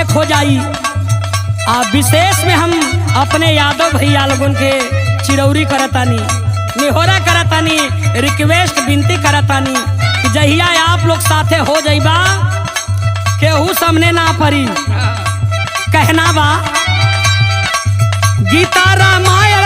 एक हो जाई। विशेष में हम अपने यादव भैया लोगन के चिरौरी करतानी, निहोरा करतानी, रिक्वेस्ट विनती करतानी कि जहिया आप लोग साथे हो जाइबा केहू सामने ना पड़ी। कहना बा गीता रामायण